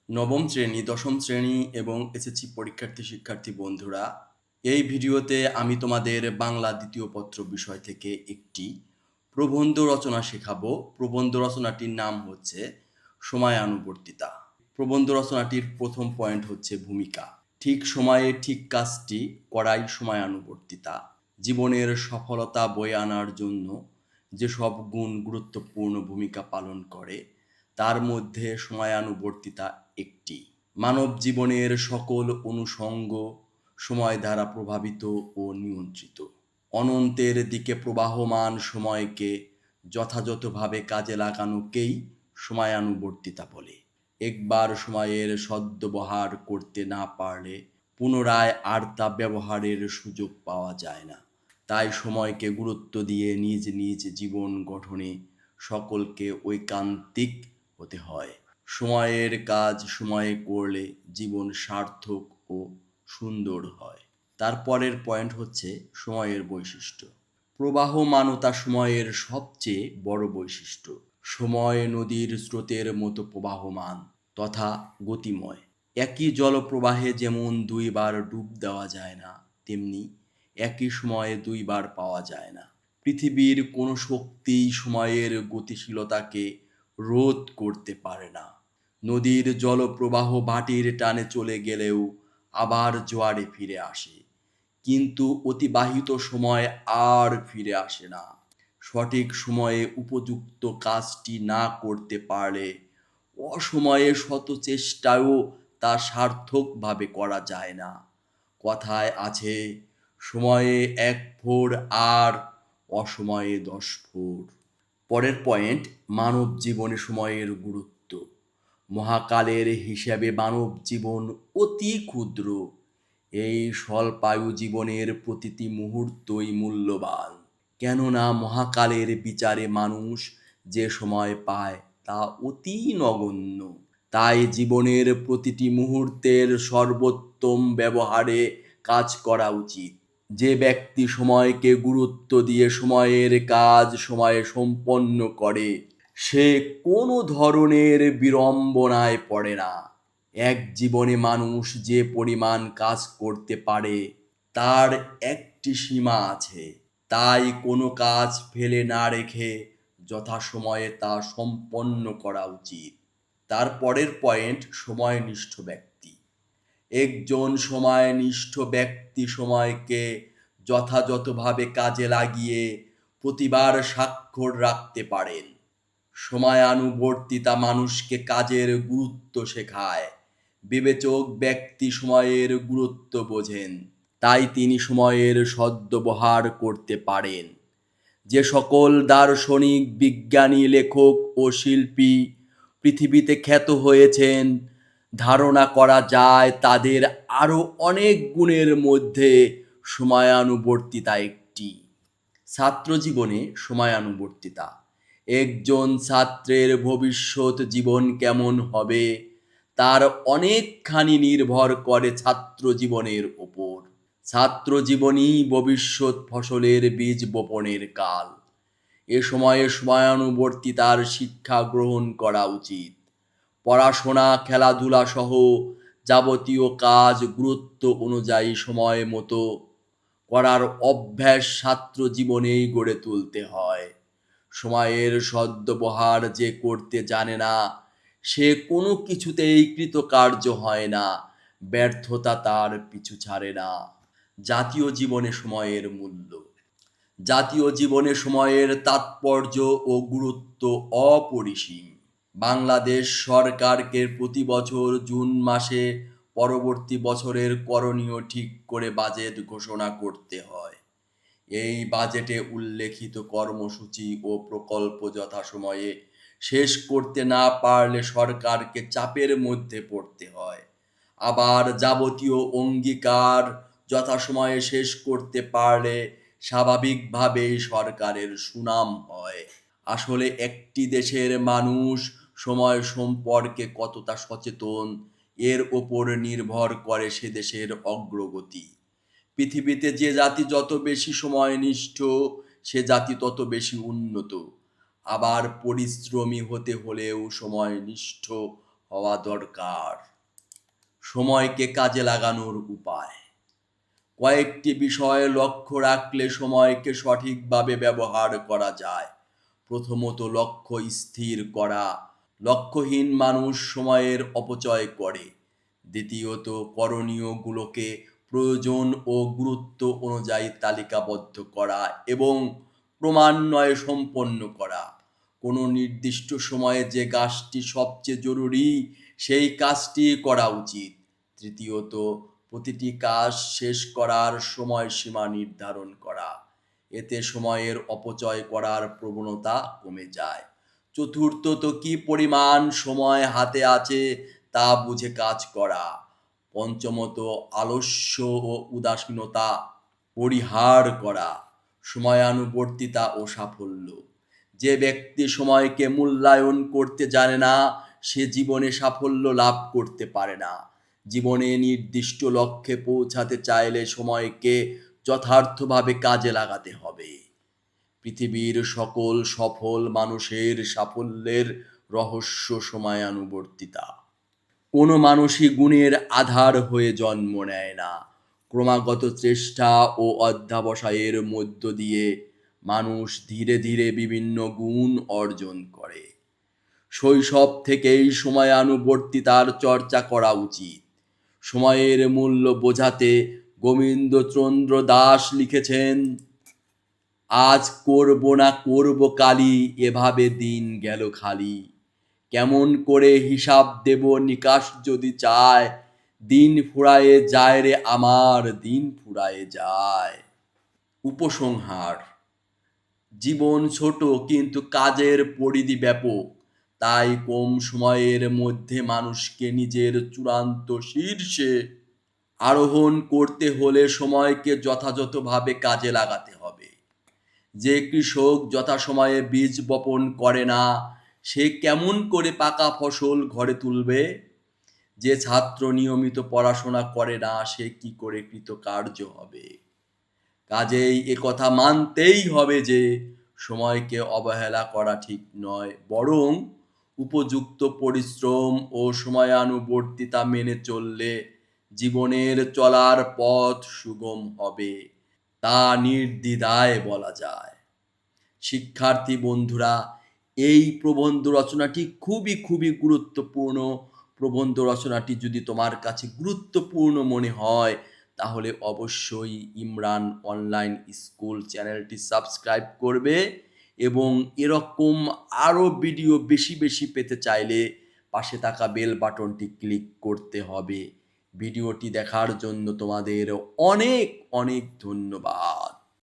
নবম শ্রেণী, দশম শ্রেণী এবং এসএসসি শিক্ষার্থী বন্ধুরা, এই ভিডিওতে আমি তোমাদের বাংলা দ্বিতীয় পত্র বিষয় থেকে একটি প্রবন্ধ রচনা শেখাবো। প্রবন্ধ রচনাটির নাম হচ্ছে সময়ানুবর্তিতা। প্রবন্ধ রচনাটির প্রথম পয়েন্ট হচ্ছে ভূমিকা। ঠিক সময়ে ঠিক কাজটি করাই সময়ানুবর্তিতা। জীবনের সফলতা বয়ে আনার জন্য যেসব গুণ গুরুত্বপূর্ণ ভূমিকা পালন করে তার মধ্যে সময়ানুবর্তিতা একটি। মানব জীবনের সকল অনুষঙ্গ সময় দ্বারা প্রভাবিত ও নিয়ন্ত্রিত। অনন্তের দিকে প্রবাহমান সময়কে যথাযথভাবে কাজে লাগানোকেই সময়ানুবর্তিতা বলে। একবার সময়ের সদ্ব্যবহার করতে না পারলে পুনরায় আর তা ব্যবহারের সুযোগ পাওয়া যায় না। তাই সময়কে গুরুত্ব দিয়ে নিজ নিজ জীবন গঠনে সকলকে ঐকান্তিক হতে হয়। সময়ের কাজ সময়ে করলে জীবন সার্থক ও সুন্দর হয়। তারপরের পয়েন্ট হচ্ছে সময়ের বৈশিষ্ট্য। প্রবাহমানতা সময়ের সবচেয়ে বড় বৈশিষ্ট্য। সময় নদীর স্রোতের মতো প্রবাহমান তথা গতিময়। একই জলপ্রবাহে যেমন দুইবার ডুব দেওয়া যায় না, তেমনি একই সময়ে দুইবার পাওয়া যায় না। পৃথিবীর কোনো শক্তিই সময়ের গতিশীলতাকে রোধ করতে পারে না। নদীর জলপ্রবাহ ভাটির টানে চলে গেলেও আবার জোয়ারে ফিরে আসে, কিন্তু অতিবাহিত সময় আর ফিরে আসে না। সঠিক সময়ে উপযুক্ত কাজটি না করতে পারলে অসময়ে শত চেষ্টায়ও তা সার্থকভাবে করা যায় না। কথায় আছে, সময়ে ১ ভোর আর অসময়ে ১০ ভোর। পরের পয়েন্ট, মানব জীবনে সময়ের গুরুত্ব। মহাকালের হিসাবে মানব জীবন অতি ক্ষুদ্র। এই স্বল্পায়ু জীবনের প্রতিটি মুহূর্তই মূল্যবান। কেননা মহাকালের বিচারে মানুষ যে সময় পায় তা অতি নগণ্য। তাই জীবনের প্রতিটি মুহূর্তের সর্বোত্তম ব্যবহারে কাজ করা উচিত। যে ব্যক্তি সময়কে গুরুত্ব দিয়ে সময়ের কাজ সময়ে সম্পন্ন করে সে কোনো ধরনের বিড়ম্বনায় পড়ে না। এক জীবনে মানুষ যে পরিমাণ কাজ করতে পারে তার একটি সীমা আছে। তাই কোনো কাজ ফেলে না রেখে যথাসময়ে তা সম্পন্ন করা উচিত। তারপরের পয়েন্ট, সময়নিষ্ঠ ব্যক্তি। একজন সময়নিষ্ঠ ব্যক্তি সময়কে যথাযথভাবে কাজে লাগিয়ে প্রতিবার স্বাক্ষর রাখতে পারেন। সময়ানুবর্তিতা মানুষকে কাজের গুরুত্ব শেখায়। বিবেচক ব্যক্তি সময়ের গুরুত্ব বোঝেন, তাই তিনি সময়ের সদ্ব্যবহার করতে পারেন। যে সকল দার্শনিক, বিজ্ঞানী, লেখক ও শিল্পী পৃথিবীতে খ্যাত হয়েছেন, ধারণা করা যায় তাদের আরও অনেক গুণের মধ্যে সময়ানুবর্তিতা একটি। ছাত্র জীবনে সময়ানুবর্তিতা। একজন ছাত্রের ভবিষ্যৎ জীবন কেমন হবে তার অনেকখানি নির্ভর করে ছাত্র জীবনের ওপর। ছাত্র জীবনই ভবিষ্যৎ ফসলের বীজ বপনের কাল। এ সময়ে সময়ানুবর্তিতার শিক্ষা গ্রহণ করা উচিত। পড়াশোনা, খেলাধুলা সহ যাবতীয় কাজ গুরুত্ব অনুযায়ী সময় মতো করার অভ্যাস ছাত্র জীবনেই গড়ে তুলতে হয়। সময়ের সদ্ব্যবহার যে করতে জানে না সে কোনো কিছুতেই কৃতকার্য হয় না, ব্যর্থতা তার পিছু ছাড়ে না। জাতীয় জীবনে সময়ের মূল্য। জাতীয় জীবনে সময়ের তাৎপর্য ও গুরুত্ব অপরিসীম। বাংলাদেশ সরকারকে প্রতি বছর জুন মাসে পরবর্তী বছরের করণীয় ঠিক করে বাজেট ঘোষণা করতে হয়। এই বাজেটে উল্লেখিত কর্মসূচি ও প্রকল্প যথাসময়ে শেষ করতে না পারলে সরকারকে চাপের মধ্যে পড়তে হয়। আবার যাবতীয় অঙ্গীকার যথাসময়ে শেষ করতে পারলে স্বাভাবিকভাবেই সরকারের সুনাম হয়। আসলে একটি দেশের মানুষ সময় সম্পর্কে কতটা সচেতন এর ওপর নির্ভর করে সে দেশের অগ্রগতি। পৃথিবীতে যে জাতি যত বেশি সময়নিষ্ঠ সে জাতি তত বেশি উন্নত। আবার পরিশ্রমী হতে হলেও সময়নিষ্ঠ হওয়া দরকার। সময়কে কাজে লাগানোর উপায়। কয়েকটি বিষয়ে লক্ষ্য রাখলে সময়কে সঠিকভাবে ব্যবহার করা যায়। প্রথমত, লক্ষ্য স্থির করা। লক্ষ্যহীন মানুষ সময়ের অপচয় করে। দ্বিতীয়ত, করণীয়গুলোকে প্রয়োজন ও গুরুত্ব অনুযায়ী তালিকাবদ্ধ করা এবং ক্রমান্বয়ে সম্পন্ন করা। কোনো নির্দিষ্ট সময়ে যে কাজটি সবচেয়ে জরুরি সেই কাজটি করা উচিত। তৃতীয়ত, প্রতিটি কাজ শেষ করার সময়সীমা নির্ধারণ করা। এতে সময়ের অপচয় করার প্রবণতা কমে যায়। চতুর্থত, কি পরিমাণ সময় হাতে আছে তা বুঝে কাজ করা। পঞ্চমত, আলস্য ও উদাসীনতা পরিহার করা। সময়ানুবর্তিতা ও সাফল্য। যে ব্যক্তি সময়কে মূল্যায়ন করতে জানে না সে জীবনে সাফল্য লাভ করতে পারে না। জীবনে নির্দিষ্ট লক্ষ্যে পৌঁছাতে চাইলে সময়কে যথার্থভাবে কাজে লাগাতে হবে। পৃথিবীর সকল সফল মানুষের সাফল্যের রহস্য সময়ানুবর্তিতা। কোনো মানুষই গুণের আধার হয়ে জন্ম নেয় না। ক্রমাগত চেষ্টা ও অধ্যবসায়ের মধ্য দিয়ে মানুষ ধীরে ধীরে বিভিন্ন গুণ অর্জন করে। শৈশব থেকেই সময়ানুবর্তিতার চর্চা করা উচিত। সময়ের মূল্য বোঝাতে গোবিন্দচন্দ্র দাস লিখেছেন, আজ করব না করব কালি, এভাবে দিন গেল খালি। কেমন করে হিসাব দেব নিকাশ যদি চায়, দিন ফুরায়ে যায় রে আমার, দিন ফুরায়ে যায়। উপসংহার। জীবন ছোট কিন্তু কাজের পরিধি ব্যাপক। তাই কম সময়ের মধ্যে মানুষকে নিজের চূড়ান্ত শীর্ষে আরোহণ করতে হলে সময়কে যথাযথভাবে কাজে লাগাতে হবে। যে কৃষক যথাসময়ে বীজ বপন করে না সে কেমন করে পাকা ফসল ঘরে তুলবে? যে ছাত্র নিয়মিত পড়াশোনা করে না সে কি করে কৃতকার্য হবে? কাজেই একথা মানতেই হবে যে সময়কে অবহেলা করা ঠিক নয়, বরং উপযুক্ত পরিশ্রম ও সময়ানুবর্তিতা মেনে চললে জীবনের চলার পথ সুগম হবে, তা নির্দ্বিধায় বলা যায়। শিক্ষার্থী বন্ধুরা, এই প্রবন্ধ রচনাটি খুবই গুরুত্বপূর্ণ। প্রবন্ধ রচনাটি যদি তোমার কাছে গুরুত্বপূর্ণ মনে হয় তাহলে অবশ্যই ইমরান অনলাইন স্কুল চ্যানেলটি সাবস্ক্রাইব করবে এবং এরকম আরও ভিডিও বেশি পেতে চাইলে পাশে থাকা বেল বাটনটি ক্লিক করতে হবে। ভিডিওটি দেখার জন্য তোমাদের অনেক ধন্যবাদ।